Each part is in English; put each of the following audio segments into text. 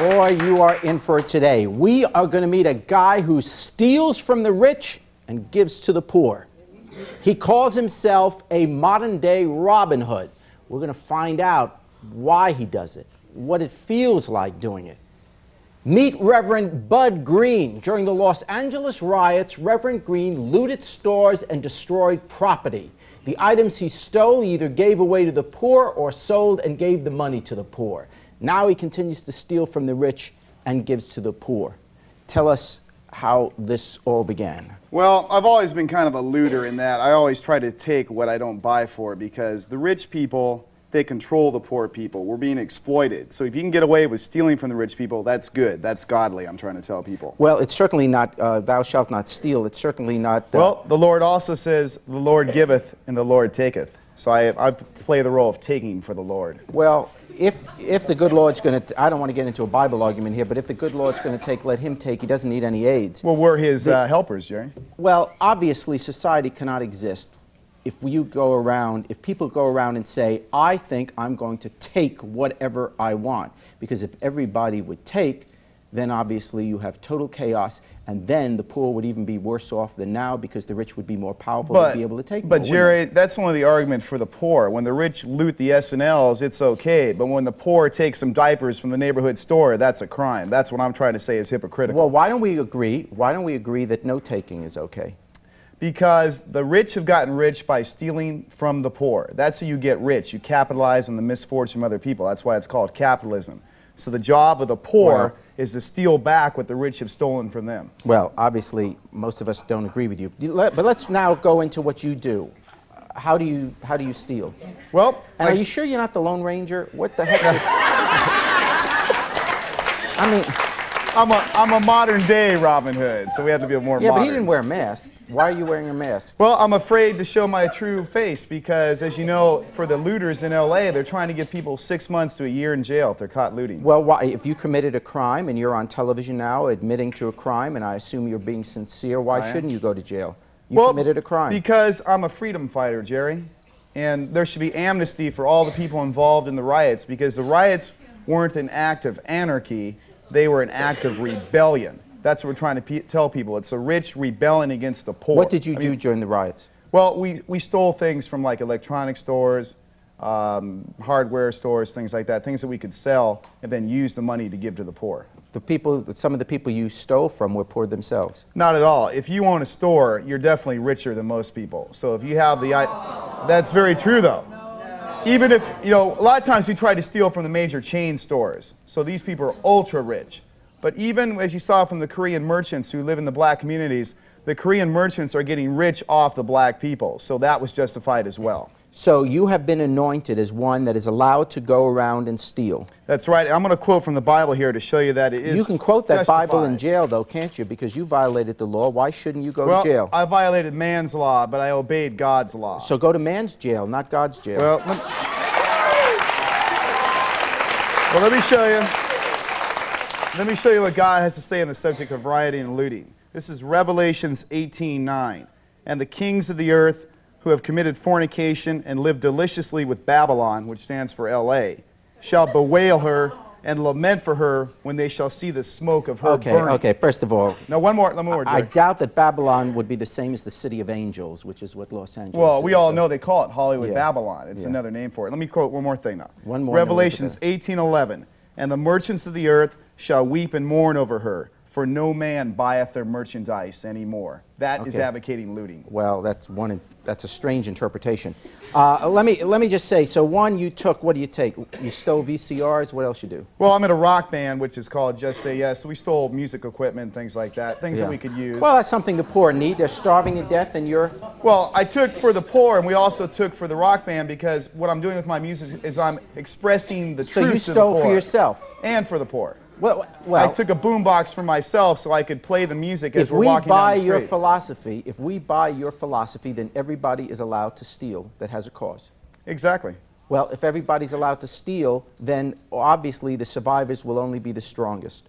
Boy, you are in for it today. We are going to meet a guy who steals from the rich and gives to the poor. He calls himself a modern-day Robin Hood. We're going to find out why he does it, what it feels like doing it. Meet Reverend Bud Green. During the Los Angeles riots, Reverend Green looted stores and destroyed property. The items he stole he either gave away to the poor or sold and gave the money to the poor. Now he continues to steal from the rich and gives to the poor. Tell us how this all began. Well, I've always been kind of a looter in that I always try to take what I don't buy for, because the rich people, they control the poor people. We're being exploited. So if you can get away with stealing from the rich people, that's good. That's godly, I'm trying to tell people. Well, it's certainly not, thou shalt not steal. It's certainly not... Well, the Lord also says, the Lord giveth and the Lord taketh. So I play the role of taking for the Lord. Well, if the good Lord's going to... I don't want to get into a Bible argument here, but if the good Lord's going to take, let him take. He doesn't need any aids. Well, we're his helpers, Jerry. Well, obviously, society cannot exist if people go around and say, I think I'm going to take whatever I want. Because if everybody would take, then obviously you have total chaos, and then the poor would even be worse off than now because the rich would be more powerful to be able to take more. But Jerry, that's only the argument for the poor. When the rich loot the S&Ls, it's okay. But when the poor take some diapers from the neighborhood store, that's a crime. That's what I'm trying to say is hypocritical. Well, why don't we agree? Why don't we agree that no taking is okay? Because the rich have gotten rich by stealing from the poor. That's how you get rich. You capitalize on the misfortune of other people. That's why it's called capitalism. So the job of the poor is to steal back what the rich have stolen from them. Well, obviously, most of us don't agree with you. But let's now go into what you do. How do you steal? Well, and are you sure you're not the Lone Ranger? What the heck is... I mean... I'm a modern day Robin Hood, so we have to be more modern. Yeah, but he didn't wear a mask. Why are you wearing a mask? Well, I'm afraid to show my true face because, as you know, for the looters in LA, they're trying to give people 6 months to a year in jail if they're caught looting. Well, why, if you committed a crime and you're on television now admitting to a crime, and I assume you're being sincere, why shouldn't you go to jail? You committed a crime. Because I'm a freedom fighter, Jerry. And there should be amnesty for all the people involved in the riots, because the riots weren't an act of anarchy. They were an act of rebellion. That's what we're trying to tell people. It's the rich rebelling against the poor. What did you do during the riots? Well, we stole things from like electronic stores, hardware stores, things like that, things that we could sell and then use the money to give to the poor. Some of the people you stole from were poor themselves. Not at all. If you own a store, you're definitely richer than most people. So if you have the... That's very true, though. Even if, you know, a lot of times we try to steal from the major chain stores. So these people are ultra rich. But even as you saw from the Korean merchants who live in the black communities, the Korean merchants are getting rich off the black people. So that was justified as well. So you have been anointed as one that is allowed to go around and steal. That's right. I'm going to quote from the Bible here to show you that it is You can quote that justified. Bible in jail, though, can't you? Because you violated the law. Why shouldn't you go to jail? I violated man's law, but I obeyed God's law. So go to man's jail, not God's jail. Well, let me show you. Let me show you what God has to say on the subject of rioting and looting. This is Revelations 18:9. And the kings of the earth who have committed fornication and lived deliciously with Babylon, which stands for L.A., shall bewail her and lament for her when they shall see the smoke of her burning. Okay, first of all... Now, one more. I doubt that Babylon would be the same as the City of Angels, which is what Los Angeles is. Well, we all know they call it Hollywood Babylon. It's another name for it. Let me quote one more thing now. One more. Revelations 18:11. And the merchants of the earth shall weep and mourn over her, for no man buyeth their merchandise anymore. That is advocating looting. Well, that's a strange interpretation. Let me just say, so one, you took, what do you take? You stole VCRs, what else you do? Well, I'm in a rock band, which is called Just Say Yes. So we stole music equipment, things like that, things that we could use. Well, that's something the poor need. They're starving to death and you're... Well, I took for the poor, and we also took for the rock band, because what I'm doing with my music is I'm expressing the truth So you stole for yourself? And for the poor. Well, I took a boombox for myself so I could play the music as we're walking down the street. If we buy your philosophy, then everybody is allowed to steal that has a cause. Exactly. Well, if everybody's allowed to steal, then obviously the survivors will only be the strongest.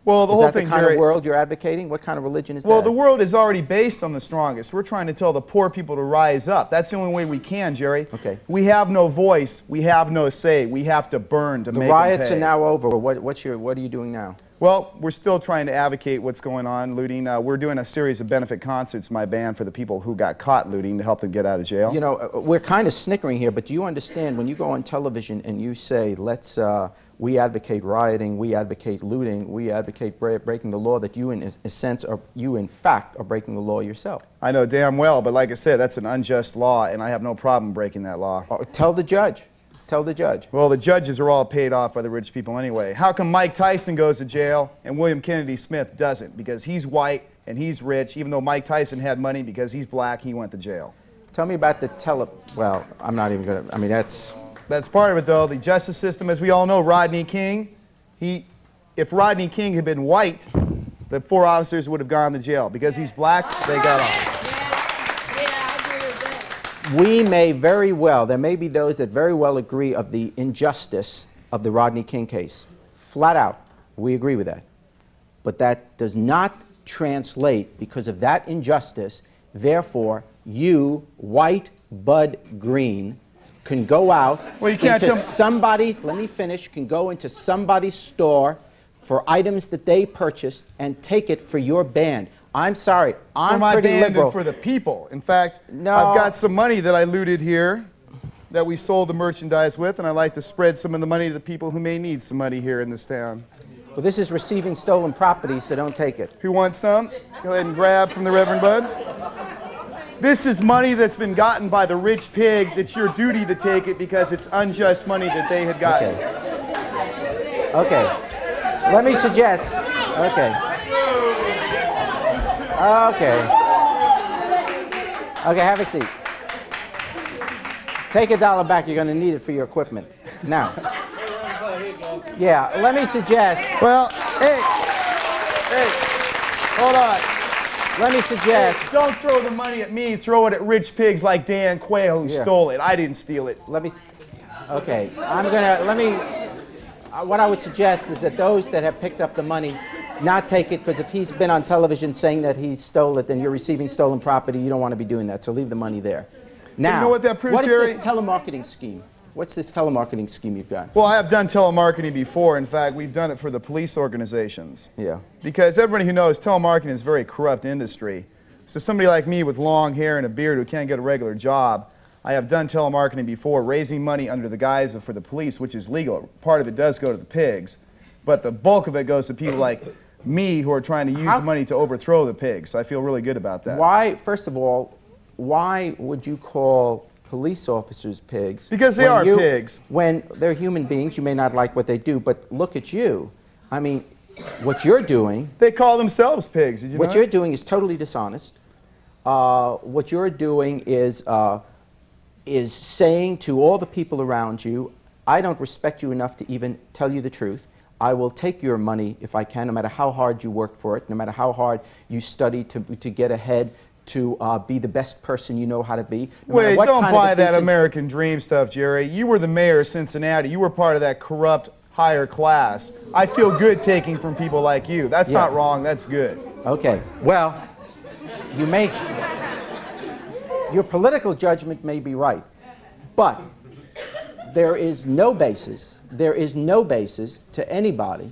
Well, the Is whole that the thing, kind Jerry, of world you're advocating? What kind of religion is well, that? the world is already based on the strongest. We're trying to tell the poor people to rise up. That's the only way we can, Jerry. Okay. We have no voice. We have no say. We have to burn to The make them riots pay. are now over. What are you doing now? Well, we're still trying to advocate what's going on, looting. We're doing a series of benefit concerts, my band, for the people who got caught looting to help them get out of jail. You know, we're kind of snickering here, but do you understand when you go on television and you say, we advocate rioting, we advocate looting, we advocate breaking the law, that you, in a sense, you in fact are breaking the law yourself? I know damn well, but like I said, that's an unjust law, and I have no problem breaking that law. Tell the judge. Tell the judge. Well, the judges are all paid off by the rich people anyway. How come Mike Tyson goes to jail and William Kennedy Smith doesn't? Because he's white and he's rich, even though Mike Tyson had money. Because he's black, he went to jail. Tell me about the well, I'm not even going to, I mean, that's part of it, though. The justice system, as we all know, Rodney King, if Rodney King had been white, the 4 officers would have gone to jail. Because he's black, they got off. We may very well, there may be those that very well agree of the injustice of the Rodney King case. Flat out, we agree with that. But that does not translate, because of that injustice, therefore, you, white Bud Green, can go out Well, you can't into tell somebody's, let me finish, can go into somebody's store for items that they purchased and take it for your band. I'm sorry, I'm for my pretty band liberal. and for the people. In fact, No. I've got some money that I looted here that we sold the merchandise with, and I'd like to spread some of the money to the people who may need some money here in this town. Well, this is receiving stolen property, so don't take it. Who wants some? Go ahead and grab from the Reverend Bud. This is money that's been gotten by the rich pigs. It's your duty to take it because it's unjust money that they had gotten. Okay. Let me suggest. Okay. Okay. Okay, have a seat. Take $1 back. You're going to need it for your equipment. Now. Yeah, let me suggest. Well, hey, hold on. Let me suggest. Hey, don't throw the money at me. Throw it at rich pigs like Dan Quayle who stole it. I didn't steal it. Okay, what I would suggest is that those that have picked up the money not take it, because if he's been on television saying that he stole it, then you're receiving stolen property. You don't want to be doing that, so leave the money there. Now, you know what that proves, what is Jerry? this telemarketing scheme? What's this telemarketing scheme you've got? Well, I have done telemarketing before. In fact, we've done it for the police organizations. Yeah. Because everybody who knows telemarketing is a very corrupt industry. So somebody like me with long hair and a beard who can't get a regular job, I have done telemarketing before, raising money under the guise of for the police, which is legal. Part of it does go to the pigs, but the bulk of it goes to people like me who are trying to use the money to overthrow the pigs. So I feel really good about that. Why, first of all, why would you call police officers pigs? Because they are pigs. When they're human beings, you may not like what they do, but look at you. I mean, what you're doing... They call themselves pigs, did you know What you're doing is totally dishonest. What you're doing is saying to all the people around you, I don't respect you enough to even tell you the truth. I will take your money if I can, no matter how hard you work for it, no matter how hard you study to get ahead, to be the best person you know how to be. Wait, don't buy that American dream stuff, Jerry. You were the mayor of Cincinnati. You were part of that corrupt higher class. I feel good taking from people like you. That's not wrong. That's good. Okay. Well, your political judgment may be right, but there is no basis to anybody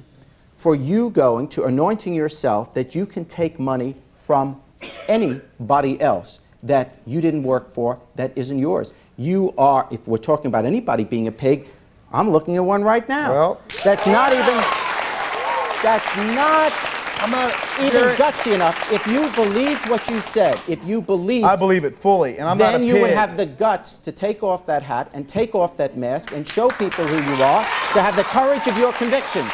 for you going to anointing yourself that you can take money from anybody else that you didn't work for, that isn't yours. You are, if we're talking about anybody being a pig, I'm looking at one right now. Well, I'm not even gutsy enough. If you believed what you said, I believe it fully, and I'm not a pig. Then you would have the guts to take off that hat and take off that mask and show people who you are, to have the courage of your convictions.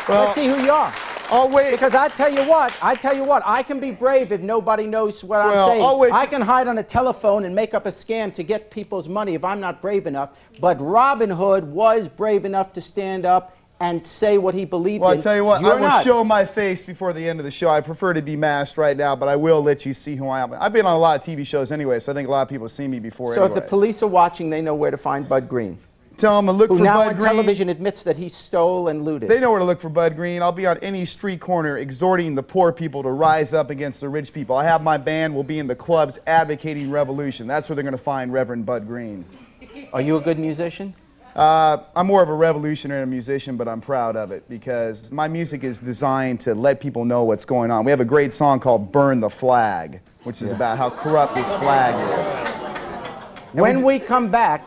Well, let's see who you are. I'll wait. Because I tell you what, I can be brave if nobody knows what I'm saying. I can hide on a telephone and make up a scam to get people's money if I'm not brave enough. But Robin Hood was brave enough to stand up and say what he believed in. Well, I tell you what, You're I will not. show my face before the end of the show. I prefer to be masked right now, but I will let you see who I am. I've been on a lot of TV shows anyway, so I think a lot of people have seen me before So anyway. if the police are watching, they know where to find Bud Green. Tell them to look who for now Bud on Green. television admits that he stole and looted. They know where to look for Bud Green. I'll be on any street corner exhorting the poor people to rise up against the rich people. I have my band. We'll be in the clubs advocating revolution. That's where they're going to find Reverend Bud Green. Are you a good musician? I'm more of a revolutionary than a musician, but I'm proud of it because my music is designed to let people know what's going on. We have a great song called Burn the Flag, which is about how corrupt this flag is. When we come back,